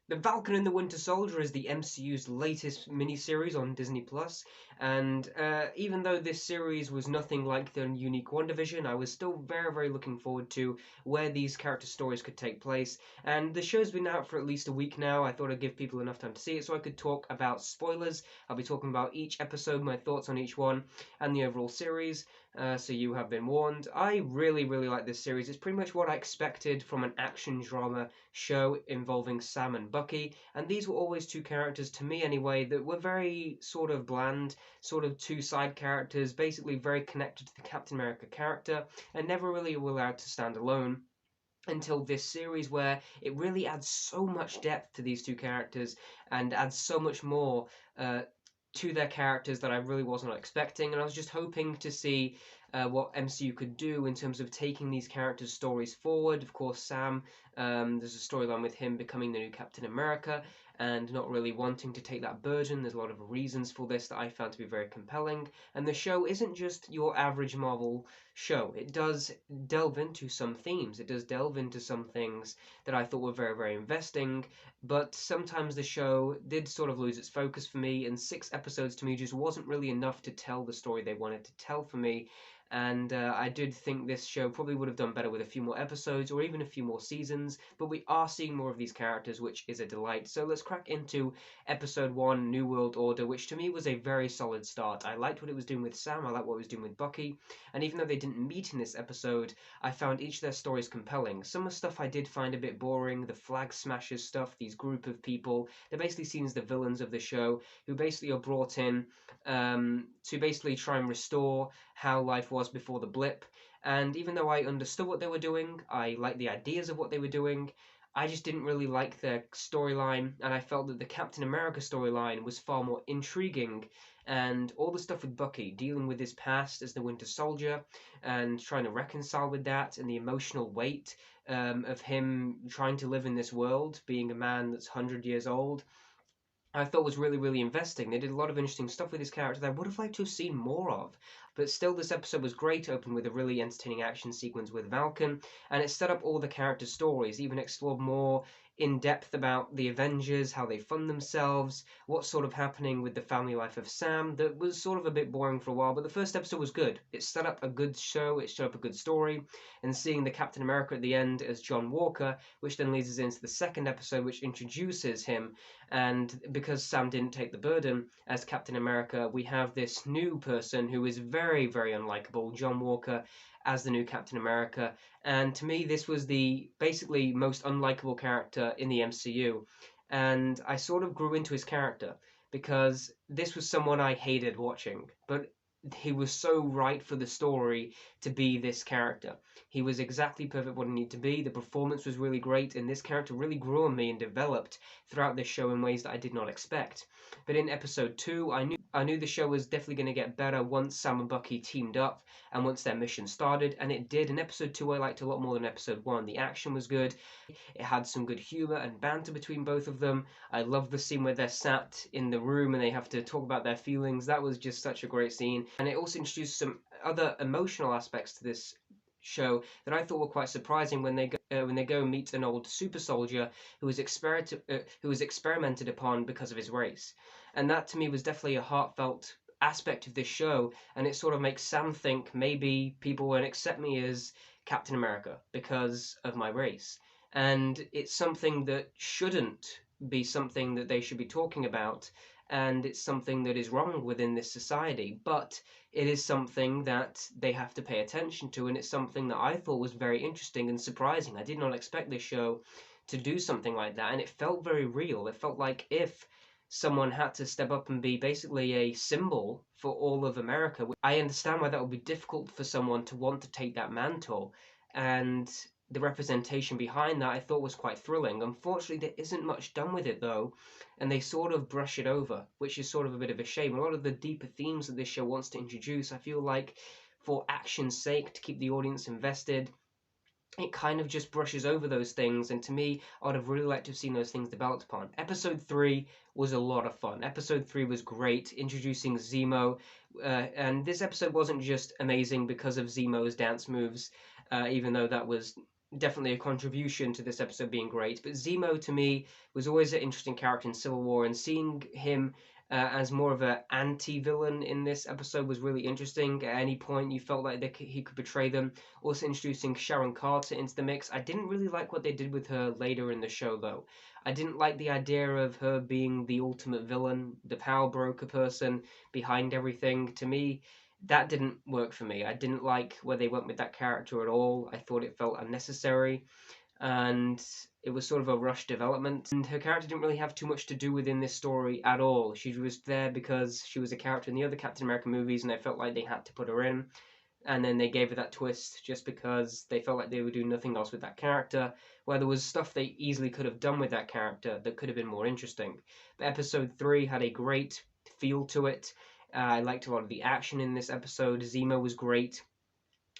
The Falcon and the Winter Soldier is the MCU's latest miniseries on Disney Plus, and even though this series was nothing like the unique WandaVision, I was still very looking forward to where these character stories could take place. And the show's been out for at least a week now. I thought I'd give people enough time to see it so I could talk about spoilers. I'll be talking about each episode, my thoughts on each one, and the overall series. So you have been warned. I really like this series. It's pretty much what I expected from an action drama show involving Sam and Bucky, and these were always two characters, to me anyway, that were very sort of bland, sort of two side characters, basically very connected to the Captain America character, and never really were allowed to stand alone until this series where it really adds so much depth to these two characters and adds so much more to their characters that I really wasn't expecting, and I was just hoping to see what MCU could do in terms of taking these characters' stories forward. Of course, Sam, there's a storyline with him becoming the new Captain America and not really wanting to take that burden. There's a lot of reasons for this that I found to be very compelling, and the show isn't just your average Marvel show. It does delve into some themes, it does delve into some things that I thought were very investing, but sometimes the show did sort of lose its focus for me, and 6 episodes to me just wasn't really enough to tell the story they wanted to tell for me. And I did think this show probably would have done better with a few more episodes or even a few more seasons, but we are seeing more of these characters, which is a delight. So let's crack into episode 1, New World Order, which to me was a very solid start. I liked what it was doing with Sam, I liked what it was doing with Bucky, and even though they didn't meet in this episode, I found each of their stories compelling. Some of the stuff I did find a bit boring, the flag smashers stuff, these group of people, they're basically seen as the villains of the show, who basically are brought in to basically try and restore how life was before the blip. And even though I understood what they were doing, I liked the ideas of what they were doing, I just didn't really like their storyline, and I felt that the Captain America storyline was far more intriguing. And all the stuff with Bucky, dealing with his past as the Winter Soldier, and trying to reconcile with that, and the emotional weight of him trying to live in this world, being a man that's 100 years old, I thought was really investing. They did a lot of interesting stuff with his character that I would have liked to have seen more of. But still, this episode was great. It opened with a really entertaining action sequence with Falcon, and it set up all the character stories, even explored more in depth about the Avengers, how they fund themselves, what's sort of happening with the family life of Sam. That was sort of a bit boring for a while, but the first episode was good. It set up a good show, it set up a good story, and seeing the Captain America at the end as John Walker, which then leads us into the second episode, which introduces him, and because Sam didn't take the burden as Captain America, we have this new person who is very unlikable, John Walker, as the new Captain America. And to me, this was the basically most unlikable character in the MCU. And I sort of grew into his character because this was someone I hated watching, but he was so right for the story to be this character. He was exactly perfect what he needed to be. The performance was really great, and this character really grew on me and developed throughout this show in ways that I did not expect. But in episode 2, I knew the show was definitely going to get better once Sam and Bucky teamed up and once their mission started, and it did. In episode 2, I liked a lot more than episode 1. The action was good. It had some good humor and banter between both of them. I love the scene where they're sat in the room and they have to talk about their feelings. That was just such a great scene. And it also introduced some other emotional aspects to this show that I thought were quite surprising when they go and meet an old super soldier who was experimented upon because of his race, and that to me was definitely a heartfelt aspect of this show, and it sort of makes Sam think maybe people won't accept me as Captain America because of my race, and it's something that shouldn't be something that they should be talking about, and it's something that is wrong within this society, but it is something that they have to pay attention to, and it's something that I thought was very interesting and surprising. I did not expect this show to do something like that, and it felt very real. It felt like if someone had to step up and be basically a symbol for all of America. I understand why that would be difficult for someone to want to take that mantle, and the representation behind that I thought was quite thrilling. Unfortunately, there isn't much done with it though, and they sort of brush it over, which is sort of a bit of a shame. A lot of the deeper themes that this show wants to introduce, I feel like for action's sake, to keep the audience invested, it kind of just brushes over those things, and to me, I would have really liked to have seen those things developed upon. Episode 3 was a lot of fun. Episode 3 was great, introducing Zemo, and this episode wasn't just amazing because of Zemo's dance moves, even though that was definitely a contribution to this episode being great. But Zemo to me was always an interesting character in Civil War, and seeing him as more of an anti-villain in this episode was really interesting. At any point, you felt like he could betray them. Also introducing Sharon Carter into the mix. I didn't really like what they did with her later in the show, though. I didn't like the idea of her being the ultimate villain, the power broker person behind everything. To me, that didn't work for me. I didn't like where they went with that character at all. I thought it felt unnecessary, and it was sort of a rushed development. And her character didn't really have too much to do within this story at all. She was there because she was a character in the other Captain America movies, and I felt like they had to put her in. And then they gave her that twist just because they felt like they would do nothing else with that character, where there was stuff they easily could have done with that character that could have been more interesting. But episode 3 had a great feel to it. I liked a lot of the action in this episode. Zemo was great.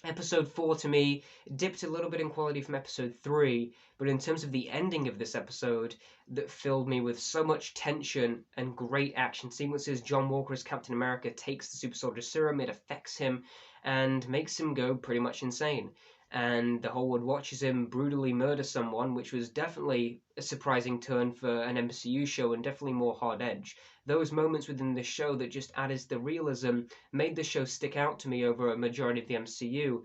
Episode 4 to me dipped a little bit in quality from episode 3, but in terms of the ending of this episode, that filled me with so much tension and great action sequences. John Walker as Captain America takes the super soldier serum, it affects him and makes him go pretty much insane. And the whole world watches him brutally murder someone, which was definitely a surprising turn for an MCU show and definitely more hard edge. Those moments within the show that just added the realism made the show stick out to me over a majority of the MCU,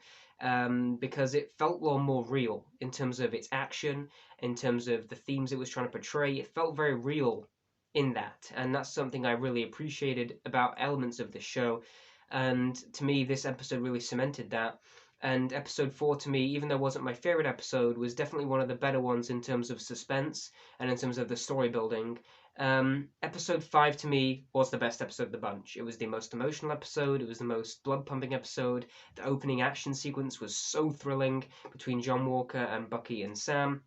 because it felt a lot more real in terms of its action, in terms of the themes it was trying to portray. It felt very real in that, and that's something I really appreciated about elements of the show. And to me, this episode really cemented that. And episode 4 to me, even though it wasn't my favorite episode, was definitely one of the better ones in terms of suspense and in terms of the story building. Episode 5 to me was the best episode of the bunch. It was the most emotional episode, it was the most blood pumping episode. The opening action sequence was so thrilling between John Walker and Bucky and Sam,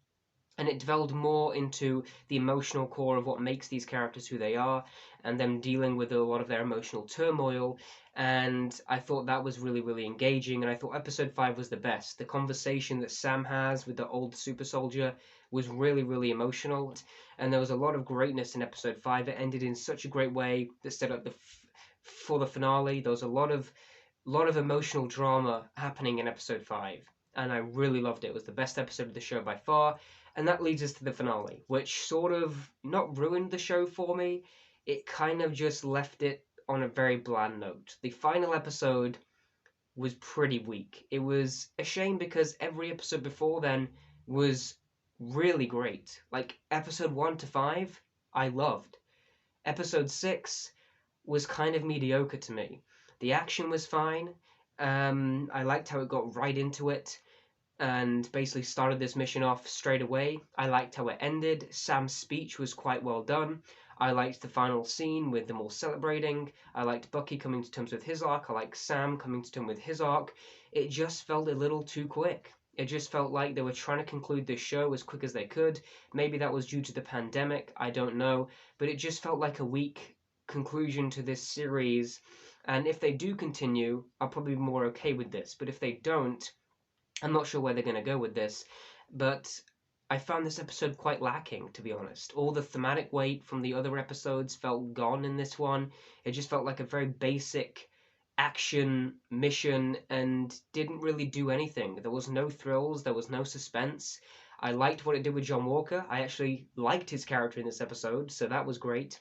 and it delved more into the emotional core of what makes these characters who they are, and them dealing with a lot of their emotional turmoil. And I thought that was really, really engaging. And I thought episode 5 was the best. The conversation that Sam has with the old super soldier was really, really emotional. And there was a lot of greatness in episode 5. It ended in such a great way that set up for the finale. There was a lot of emotional drama happening in episode 5, and I really loved it. It was the best episode of the show by far. And that leads us to the finale, which sort of not ruined the show for me. It kind of just left it on a very bland note. The final episode was pretty weak. It was a shame because every episode before then was really great. Like episode 1 to 5, I loved. Episode 6 was kind of mediocre to me. The action was fine. I liked how it got right into it and basically started this mission off straight away. I liked how it ended. Sam's speech was quite well done. I liked the final scene with them all celebrating. I liked Bucky coming to terms with his arc. I liked Sam coming to terms with his arc. It just felt a little too quick. It just felt like they were trying to conclude this show as quick as they could. Maybe that was due to the pandemic, I don't know. But it just felt like a weak conclusion to this series. And if they do continue, I'll probably be more okay with this. But if they don't, I'm not sure where they're going to go with this, but I found this episode quite lacking, to be honest. All the thematic weight from the other episodes felt gone in this one. It just felt like a very basic action mission and didn't really do anything. There was no thrills, there was no suspense. I liked what it did with John Walker. I actually liked his character in this episode, so that was great.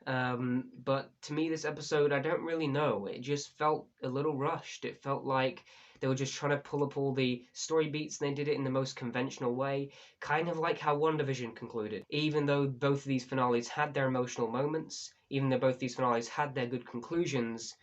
But to me, this episode, I don't really know. It just felt a little rushed. It felt like they were just trying to pull up all the story beats and they did it in the most conventional way, kind of like how WandaVision concluded. Even though both of these finales had their emotional moments, even though both these finales had their good conclusions,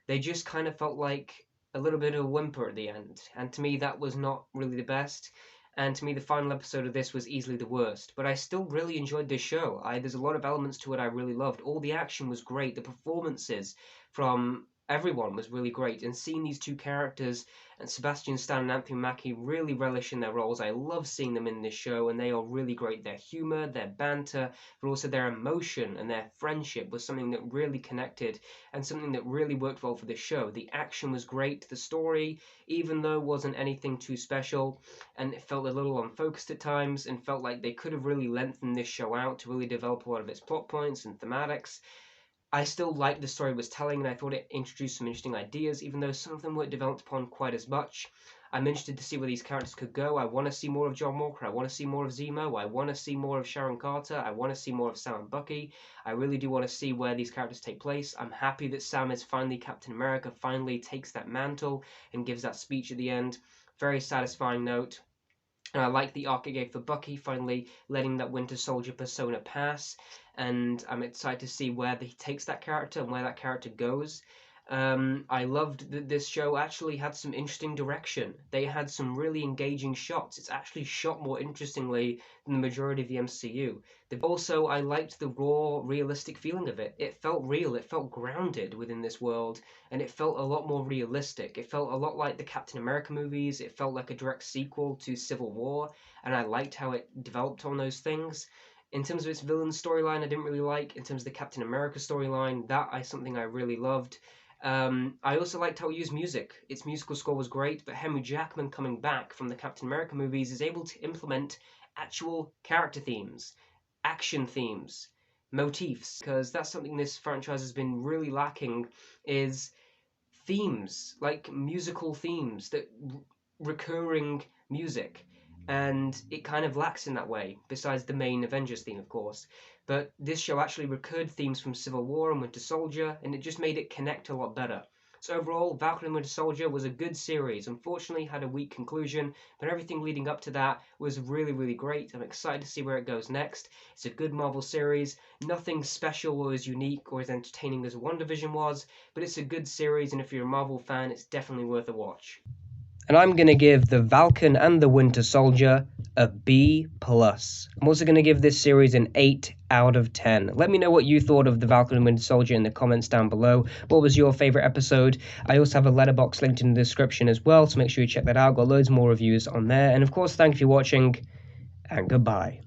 they just kind of felt like a little bit of a whimper at the end. And to me, that was not really the best. And to me, the final episode of this was easily the worst. But I still really enjoyed this show. There's a lot of elements to it I really loved. All the action was great. The performances from everyone was really great. And seeing these two characters, and Sebastian Stan and Anthony Mackie, really relish in their roles. I love seeing them in this show, and they are really great. Their humor, their banter, but also their emotion and their friendship was something that really connected and something that really worked well for this show. The action was great. The story, even though wasn't anything too special, and it felt a little unfocused at times, and felt like they could have really lengthened this show out to really develop a lot of its plot points and thematics. I still liked the story it was telling, and I thought it introduced some interesting ideas, even though some of them weren't developed upon quite as much. I'm interested to see where these characters could go. I want to see more of John Walker. I want to see more of Zemo. I want to see more of Sharon Carter. I want to see more of Sam and Bucky. I really do want to see where these characters take place. I'm happy that Sam is finally Captain America, finally takes that mantle and gives that speech at the end. Very satisfying note. And I like the arc it gave for Bucky, finally letting that Winter Soldier persona pass. And I'm excited to see where he takes that character and where that character goes. I loved that this show actually had some interesting direction. They had some really engaging shots. It's actually shot more interestingly than the majority of the MCU. Also, I liked the raw, realistic feeling of it. It felt real, it felt grounded within this world, and it felt a lot more realistic. It felt a lot like the Captain America movies. It felt like a direct sequel to Civil War, and I liked how it developed on those things. In terms of its villain storyline, I didn't really like. In terms of the Captain America storyline, that is something I really loved. I also liked how it used music. Its musical score was great, but Henry Jackman coming back from the Captain America movies is able to implement actual character themes, action themes, motifs, because that's something this franchise has been really lacking, is themes, like musical themes, that recurring music, and it kind of lacks in that way, besides the main Avengers theme, of course. But this show actually recurred themes from Civil War and Winter Soldier, and it just made it connect a lot better. So overall, Falcon and Winter Soldier was a good series. Unfortunately, had a weak conclusion, but everything leading up to that was really, really great. I'm excited to see where it goes next. It's a good Marvel series. Nothing special or as unique or as entertaining as WandaVision was, but it's a good series, and if you're a Marvel fan, it's definitely worth a watch. And I'm going to give the Falcon and the Winter Soldier a B+. I'm also going to give this series an 8 out of 10. Let me know what you thought of the Falcon and Winter Soldier in the comments down below. What was your favourite episode? I also have a letterboxd linked in the description as well, so make sure you check that out. Got loads more reviews on there. And of course, thank you for watching, and goodbye.